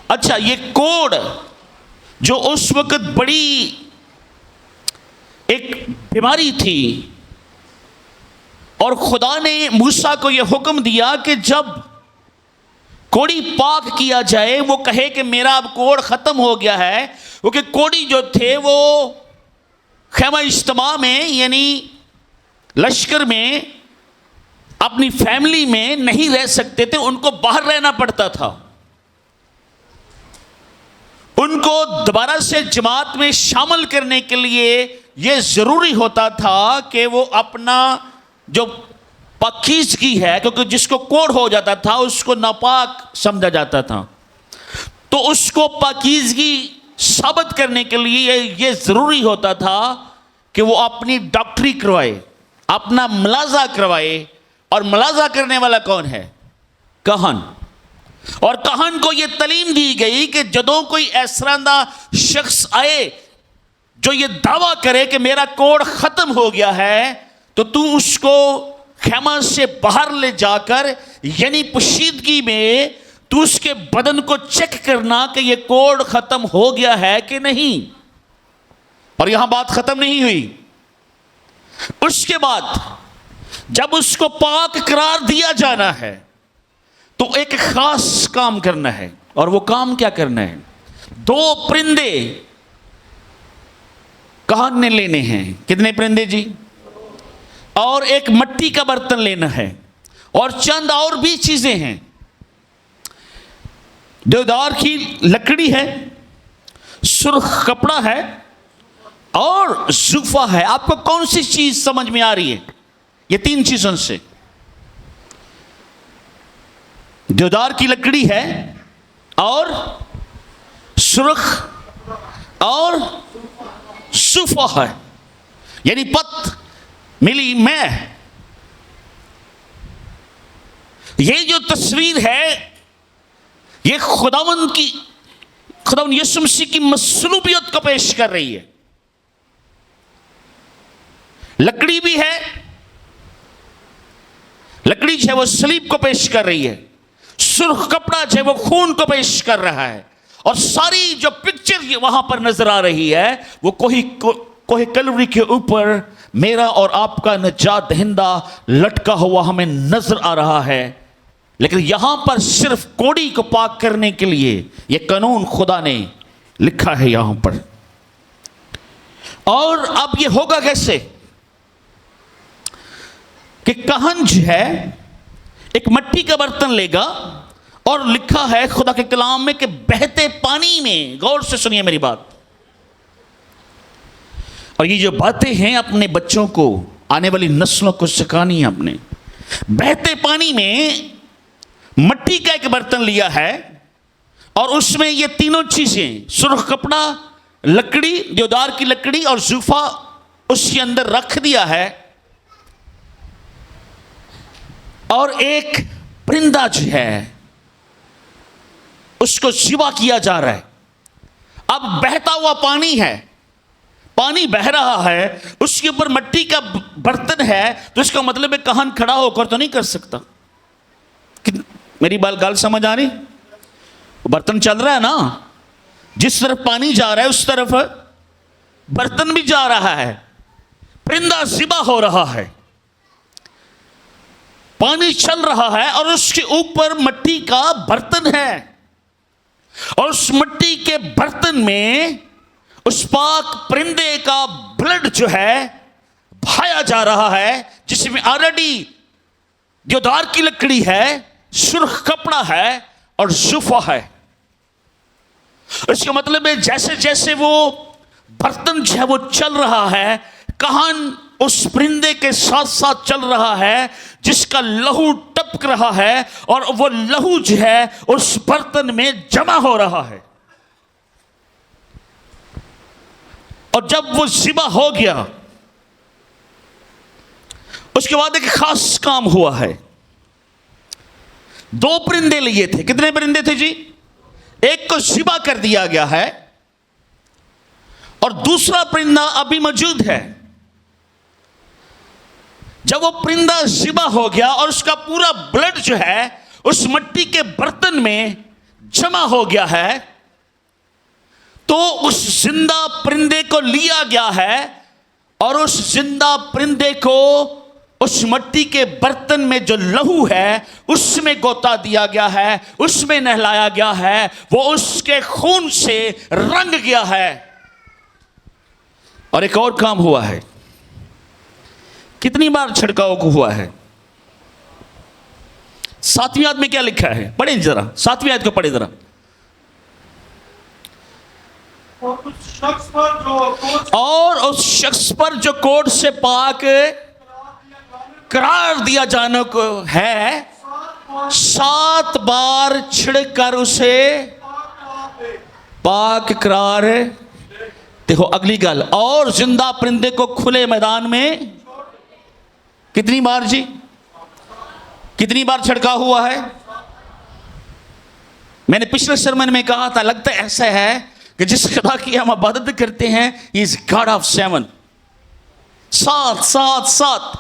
अच्छा, ये कोढ़ जो उस वक्त बड़ी एक बीमारी थी, और खुदा ने मूसा को यह हुक्म दिया कि जब कोड़ी पाक किया जाए, वो कहे कि मेरा अब कोढ़ खत्म हो गया है, क्योंकि कोड़ी जो थे वो खैमा इज्तिमा में यानी लश्कर में अपनी फैमिली में नहीं रह सकते थे, उनको बाहर रहना पड़ता था। उनको दोबारा से जमात में शामिल करने के लिए यह जरूरी होता था कि वो अपना जो पाकीज़गी है, क्योंकि जिसको कोढ़ हो जाता था उसको नापाक समझा जाता था, तो उसको पाकीज़गी साबित करने के लिए यह जरूरी होता था कि वो अपनी डॉक्टरी करवाए, अपना मुलाजा करवाए। और मुलाजा करने वाला कौन है? कहन। और कहन को यह तालीम दी गई कि जदों कोई ऐसा शख्स आए जो ये दावा करे कि मेरा कोढ़ खत्म हो गया है, तो तू उसको खैमा से बाहर ले जाकर यानी पोशीदगी में तू उसके बदन को चेक करना कि ये कोढ़ खत्म हो गया है कि नहीं। और यहां बात खत्म नहीं हुई। उसके बाद जब उसको पाक करार दिया जाना है तो एक खास काम करना है। और वो काम क्या करना है? 2 परिंदे कहन ने लेने हैं। कितने परिंदे जी? और एक मट्टी का बर्तन लेना है, और चंद और भी चीजें हैं। देवदार की लकड़ी है, सुर्ख कपड़ा है और जुफा है। आपको कौन सी चीज समझ में आ रही है? ये 3 चीजों से। देवदार की लकड़ी है और सुर्ख और जुफा है, यानी पत मिली मैं। ये जो तस्वीर है ये खुदावंद यीशु मसीह की मसलूबियत को पेश कर रही है। लकड़ी भी है, लकड़ी जो है वो सलीब को पेश कर रही है, सुर्ख कपड़ा जो है वो खून को पेश कर रहा है, और सारी जो पिक्चर वहां पर नजर आ रही है वो कोहे कलवरी के ऊपर मेरा और आपका नजात दहिंदा लटका हुआ हमें नजर आ रहा है। लेकिन यहां पर सिर्फ कोड़ी को पाक करने के लिए यह कानून खुदा ने लिखा है यहां पर। और अब यह होगा कैसे कि कहन जो है एक मट्टी का बर्तन लेगा, और लिखा है खुदा के कलाम में कि बहते पानी में, गौर से सुनिए मेरी बात, और ये जो बातें हैं अपने बच्चों को, आने वाली नस्लों को सिखानी है अपने। बहते पानी में मट्टी का एक बर्तन लिया है, और उसमें ये तीनों चीजें, सुर्ख कपड़ा, लकड़ी, देवदार की लकड़ी और जूफा उसके अंदर रख दिया है, और एक परिंदा जो है उसको ज़िबा किया जा रहा है। अब बहता हुआ पानी है, पानी बह रहा है, उसके ऊपर मट्टी का बर्तन है, तो इसका मतलब है कहन खड़ा होकर तो नहीं कर सकता। मेरी गाल समझ आ रही? बर्तन चल रहा है ना, जिस तरफ पानी जा रहा है उस तरफ बर्तन भी जा रहा है, परिंदा ज़िबा हो रहा है, पानी चल रहा है, और उसके ऊपर मट्टी का बर्तन है, और उस मिट्टी के बर्तन में उस पाक परिंदे का ब्लड जो है बहाया जा रहा है, जिसमें ऑलरेडी देवदार की लकड़ी है, सुर्ख कपड़ा है और जुफा है। इसका मतलब है जैसे जैसे वो बर्तन जो है वो चल रहा है, कहन उस परिंदे के साथ साथ चल रहा है, जिसका लहू टपक रहा है, और वो लहू जो है उस बर्तन में जमा हो रहा है। और जब वो ज़िबा हो गया, उसके बाद एक खास काम हुआ है। 2 परिंदे लिए थे। कितने परिंदे थे जी? एक को ज़िबा कर दिया गया है, और दूसरा परिंदा अभी मौजूद है। जब वो परिंदा ज़िबा हो गया और उसका पूरा ब्लड जो है उस मिट्टी के बर्तन में जमा हो गया है, तो उस जिंदा परिंदे को लिया गया है और उस जिंदा परिंदे को उस मिट्टी के बर्तन में जो लहू है उसमें गोता दिया गया है, उसमें नहलाया गया है, वो उसके खून से रंग गया है। और एक और काम हुआ है। कितनी बार छिड़काव को हुआ है? 7वीं आयत में क्या लिखा है? पढ़े जरा, 7वीं आयत को पढ़े जरा। और उस शख्स पर जो कोढ़ से पाक करार दिया जाने को है, 7 बार छिड़कर उसे पाक करार। देखो अगली गल, और जिंदा परिंदे को खुले मैदान में कितनी बार जी? कितनी बार छिड़का हुआ है? मैंने पिछले सरमन में कहा था, लगता है ऐसा है कि जिस खुदा की हम इबादत करते हैं, इज गॉड ऑफ 7। 7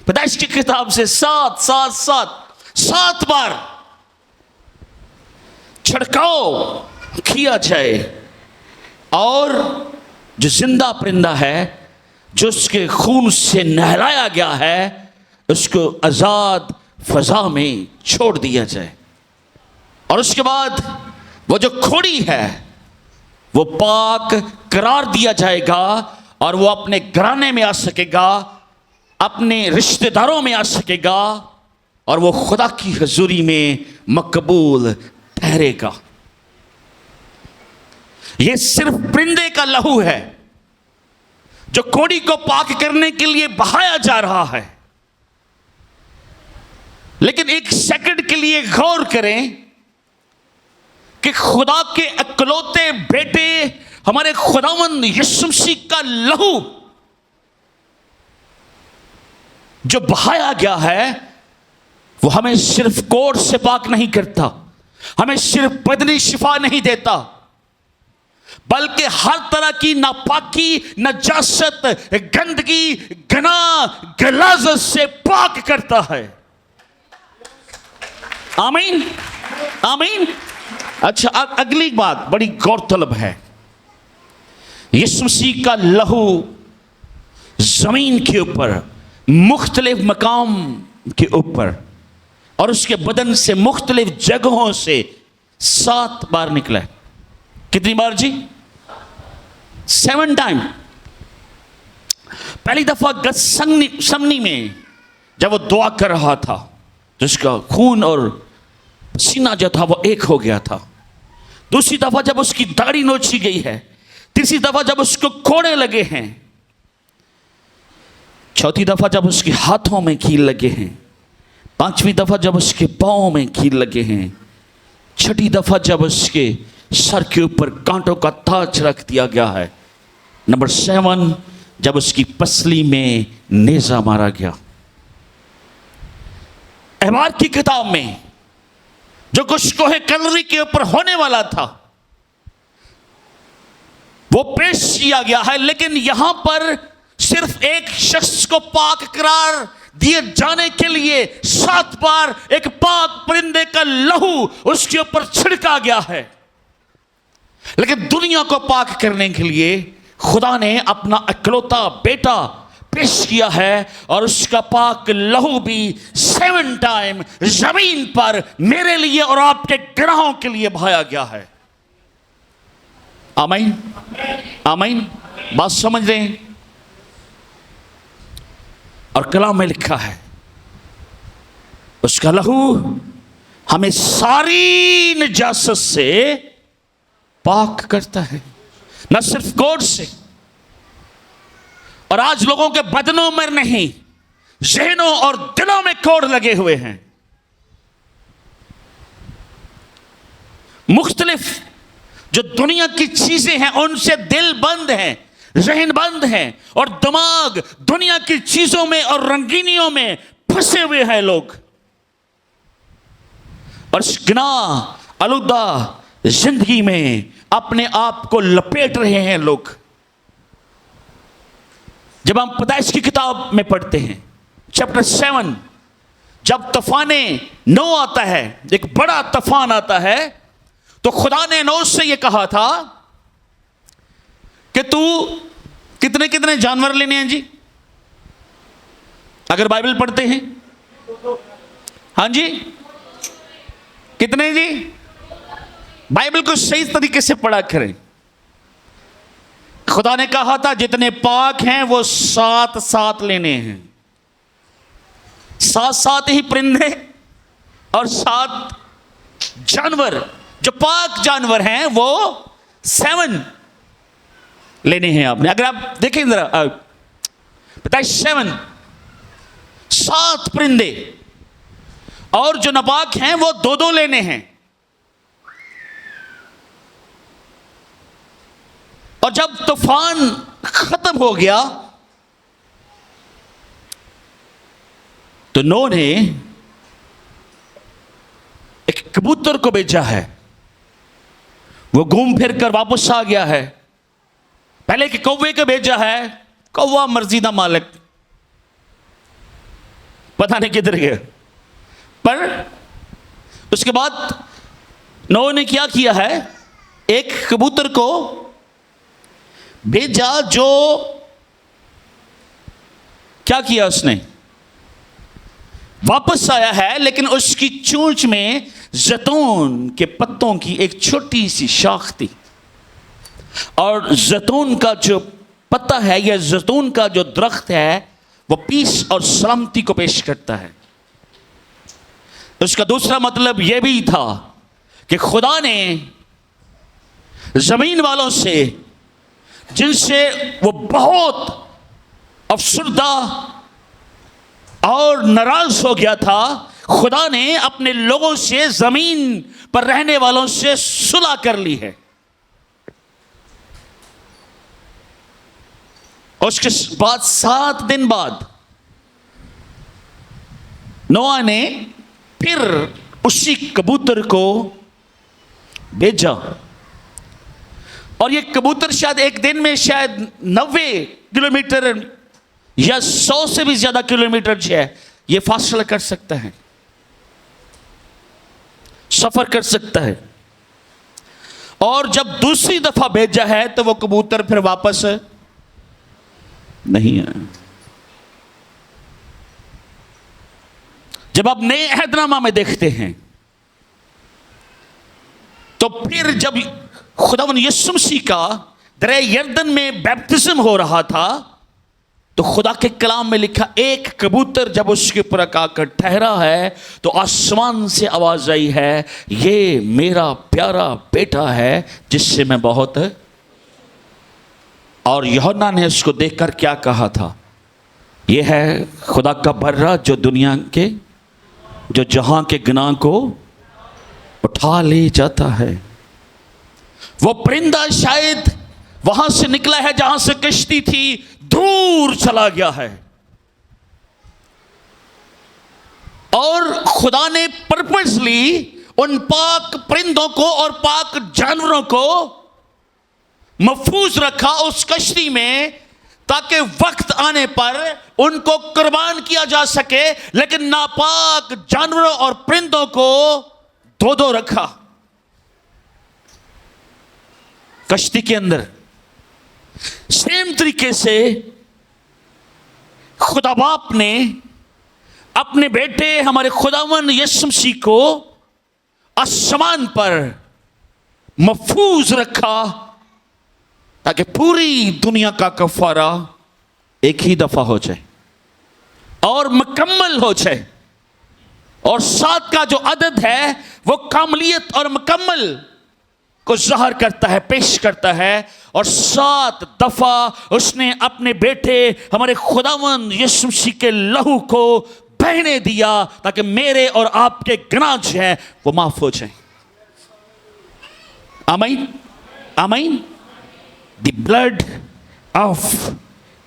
पैदाइश की किताब से 7 बार छिड़काव किया जाए, और जो जिंदा परिंदा है, जो उसके खून से नहलाया गया है, उसको आजाद फजा में छोड़ दिया जाए। और उसके बाद वो जो खोड़ी है वो पाक करार दिया जाएगा, और वो अपने घराने में आ सकेगा, अपने रिश्तेदारों में आ सकेगा, और वो खुदा की हजूरी में मकबूल ठहरेगा। ये सिर्फ परिंदे का लहू है जो कोड़ी को पाक करने के लिए बहाया जा रहा है। लेकिन एक सेकंड के लिए गौर करें कि खुदा के इकलौते बेटे हमारे खुदावंद यीशु मसीह का लहू जो बहाया गया है, वो हमें सिर्फ कोढ़ से पाक नहीं करता, हमें सिर्फ बदनी शिफा नहीं देता, बल्कि हर तरह की नापाकी, नजासत, गंदगी, गनाह, गलाजत से पाक करता है। आमीन, आमीन। अच्छा, अगली बात बड़ी गौरतलब है। यीशु मसीह का लहू जमीन के ऊपर मुख्तलिफ मकाम के ऊपर और उसके बदन से मुख्तलिफ जगहों से 7 बार निकला है। कितनी बार जी? 7 टाइम। पहली दफा गत्समनी में जब वो दुआ कर रहा था, जिसका खून और पसीना जो था वो एक हो गया था। दूसरी दफा जब उसकी दाढ़ी नोची गई है। तीसरी दफा जब उसको कोड़े लगे हैं। चौथी दफा जब उसके हाथों में कील लगे हैं। 5वीं दफा जब उसके पांवों में कील लगे हैं। 6ठी दफा जब उसके सर के ऊपर कांटों का ताज रख दिया गया है। नंबर 7 जब उसकी पसली में नेजा मारा गया। अहबार की किताब में जो कुछ कोहे कलवरी के ऊपर होने वाला था वो पेश किया गया है, लेकिन यहां पर सिर्फ एक शख्स को पाक करार दिए जाने के लिए 7 बार एक पाक परिंदे का लहू उसके ऊपर छिड़का गया है। लेकिन दुनिया को पाक करने के लिए खुदा ने अपना इकलौता बेटा पेश किया है, और उसका पाक लहू भी 7 टाइम जमीन पर मेरे लिए और आपके गुनाहों के लिए बहाया गया है। आमीन, आमीन। बात समझ रहे हैं? और कलाम में लिखा है उसका लहू हमें सारी नजासत से पाक करता है, न सिर्फ कोढ़ से। और आज लोगों के बदनों में नहीं, जहनों और दिलों में कोढ़ लगे हुए हैं। मुख्तलिफ जो दुनिया की चीजें हैं उनसे दिल बंद हैं, जहन बंद हैं, और दिमाग दुनिया की चीजों में और रंगीनियों में फंसे हुए हैं लोग। और इस गुनाह आलूदा जिंदगी में अपने आप को लपेट रहे हैं लोग। जब हम पैदाइश की किताब में पढ़ते हैं चैप्टर 7, जब तूफाने नो आता है, एक बड़ा तूफान आता है, तो खुदा ने नूह से यह कहा था कि तू कितने कितने जानवर लेने हैं जी, अगर बाइबल पढ़ते हैं? हाँ जी, कितने जी? बाइबल को सही तरीके से पढ़ा करें। खुदा ने कहा था जितने पाक हैं वो 7 लेने हैं, 7 ही परिंदे और 7 जानवर, जो पाक जानवर हैं वो 7 लेने हैं आपने। अगर आप देखें जरा, पता है 7 परिंदे, और जो नापाक हैं वो 2 लेने हैं। और जब तूफान खत्म हो गया तो नूह ने एक कबूतर को भेजा है, वो घूम फिर कर वापस आ गया है। पहले एक कौवे को भेजा है, कौवा मर्जीदा मालिक पता नहीं किधर गया। पर उसके बाद नूह ने क्या किया है, एक कबूतर को भेजा जो क्या किया उसने, वापस आया है, लेकिन उसकी चोंच में जैतून के पत्तों की एक छोटी सी शाख थी। और जैतून का जो पत्ता है या जैतून का जो दरख्त है वो पीस और सलामती को पेश करता है। उसका दूसरा मतलब यह भी था कि खुदा ने जमीन वालों से, जिनसे वो बहुत अफसरदा और नाराज हो गया था, खुदा ने अपने लोगों से, जमीन पर रहने वालों से सुलह कर ली है। उसके बाद 7 दिन बाद नोआ ने फिर उसी कबूतर को भेजा। और ये कबूतर शायद एक दिन में शायद 90 किलोमीटर या 100 से भी ज्यादा किलोमीटर जो है ये फासला कर सकता है, सफर कर सकता है। और जब दूसरी दफा भेजा है तो वो कबूतर फिर वापस नहीं आया। जब आप नए अहदनामा में देखते हैं तो फिर जब खुदावंद यीशु मसीह का दरिया यरदन में बैप्टिज्म हो रहा था तो खुदा के कलाम में लिखा, एक कबूतर जब उसके ऊपर आकर ठहरा है तो आसमान से आवाज आई है, ये मेरा प्यारा बेटा है जिससे मैं बहुत। और यूहन्ना ने उसको देखकर क्या कहा था, ये है खुदा का बर्रा जो दुनिया के, जो जहां के गुनाह को उठा ले जाता है। वो परिंदा शायद वहां से निकला है जहां से कश्ती थी, दूर चला गया है। और खुदा ने पर्पसली उन पाक परिंदों को और पाक जानवरों को महफूज रखा उस कश्ती में, ताकि वक्त आने पर उनको कुर्बान किया जा सके। लेकिन नापाक जानवरों और परिंदों को 2 रखा कश्ती के अंदर। सेम तरीके से खुदा बाप ने अपने बेटे हमारे खुदावन यीशु मसीह को आसमान पर महफूज रखा ताकि पूरी दुनिया का कफारा एक ही दफा हो जाए और मुकम्मल हो जाए। और 7 का जो अदद है वो कामलियत और मुकम्मल को ज़ाहिर करता है, पेश करता है। और 7 दफा उसने अपने बेटे हमारे खुदावंद यीशु मसीह के लहू को बहने दिया ताकि मेरे और आपके गुनाह जो हैं वो माफ हो जाए। आमीन, आमीन। The blood of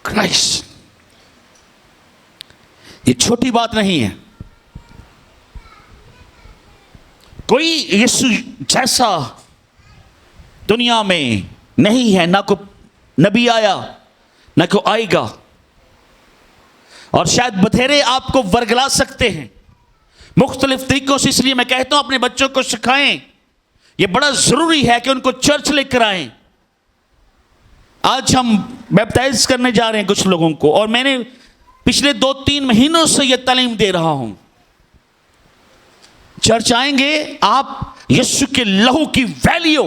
Christ, ये छोटी बात नहीं है। कोई यीशु जैसा दुनिया में नहीं है, ना को नबी आया ना को आएगा। और शायद बथेरे आपको वर्गला सकते हैं मुख्तलिफ तरीकों से, इसलिए मैं कहता हूं अपने बच्चों को सिखाएं ये बड़ा जरूरी है कि उनको चर्च लेकर आए। आज हम बैप्टाइज करने जा रहे हैं कुछ लोगों को, और मैंने पिछले 2-3 महीनों से यह तालीम दे रहा हूं। चर्च आएंगे, आप यीशु के लहू की वैल्यू